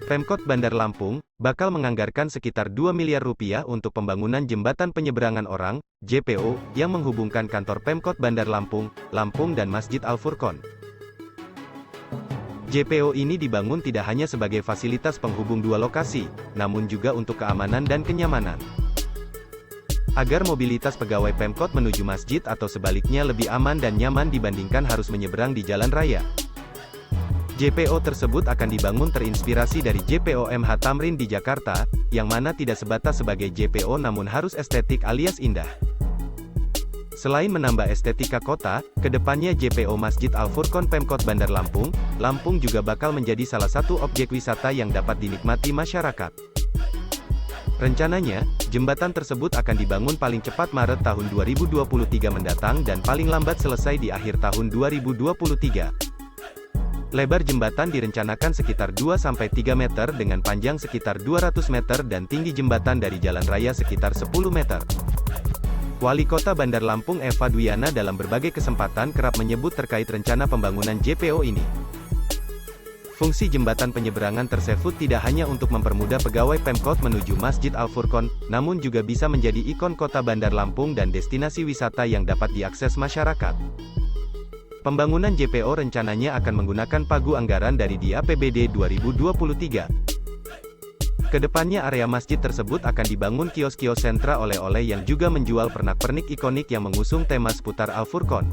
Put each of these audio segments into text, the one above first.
Pemkot Bandar Lampung bakal menganggarkan sekitar 2 miliar rupiah untuk pembangunan jembatan penyeberangan orang (JPO) yang menghubungkan kantor Pemkot Bandar Lampung, Lampung dan Masjid Al-Furqon. JPO ini dibangun tidak hanya sebagai fasilitas penghubung dua lokasi, namun juga untuk keamanan dan kenyamanan. Agar mobilitas pegawai Pemkot menuju masjid atau sebaliknya lebih aman dan nyaman dibandingkan harus menyeberang di jalan raya. JPO tersebut akan dibangun terinspirasi dari JPO MH Tamrin di Jakarta, yang mana tidak sebatas sebagai JPO namun harus estetik alias indah. Selain menambah estetika kota, kedepannya JPO Masjid Al-Furqon Pemkot Bandar Lampung, Lampung juga bakal menjadi salah satu objek wisata yang dapat dinikmati masyarakat. Rencananya, jembatan tersebut akan dibangun paling cepat Maret tahun 2023 mendatang dan paling lambat selesai di akhir tahun 2023. Lebar jembatan direncanakan sekitar 2-3 meter dengan panjang sekitar 200 meter dan tinggi jembatan dari jalan raya sekitar 10 meter. Wali Kota Bandar Lampung Eva Dwiana dalam berbagai kesempatan kerap menyebut terkait rencana pembangunan JPO ini. Fungsi jembatan penyeberangan tersebut tidak hanya untuk mempermudah pegawai Pemkot menuju Masjid Al-Furqon, namun juga bisa menjadi ikon kota Bandar Lampung dan destinasi wisata yang dapat diakses masyarakat. Pembangunan JPO rencananya akan menggunakan pagu anggaran dari di APBD 2023. Kedepannya area masjid tersebut akan dibangun kios-kios sentra oleh-oleh yang juga menjual pernak-pernik ikonik yang mengusung tema seputar Al-Furqon.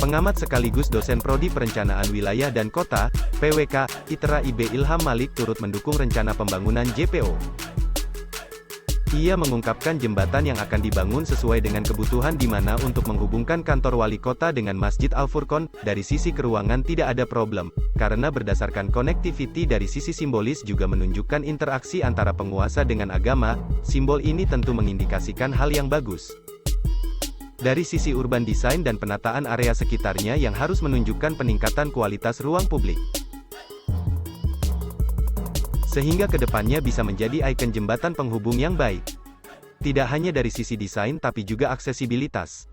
Pengamat sekaligus dosen Prodi Perencanaan Wilayah dan Kota, PWK, ITERA IB Ilham Malik turut mendukung rencana pembangunan JPO. Ia mengungkapkan jembatan yang akan dibangun sesuai dengan kebutuhan di mana untuk menghubungkan kantor wali kota dengan Masjid Al-Furqon, dari sisi keuangan tidak ada problem, karena berdasarkan connectivity dari sisi simbolis juga menunjukkan interaksi antara penguasa dengan agama, simbol ini tentu mengindikasikan hal yang bagus. Dari sisi urban design dan penataan area sekitarnya yang harus menunjukkan peningkatan kualitas ruang publik. Sehingga kedepannya bisa menjadi ikon jembatan penghubung yang baik. Tidak hanya dari sisi desain tapi juga aksesibilitas.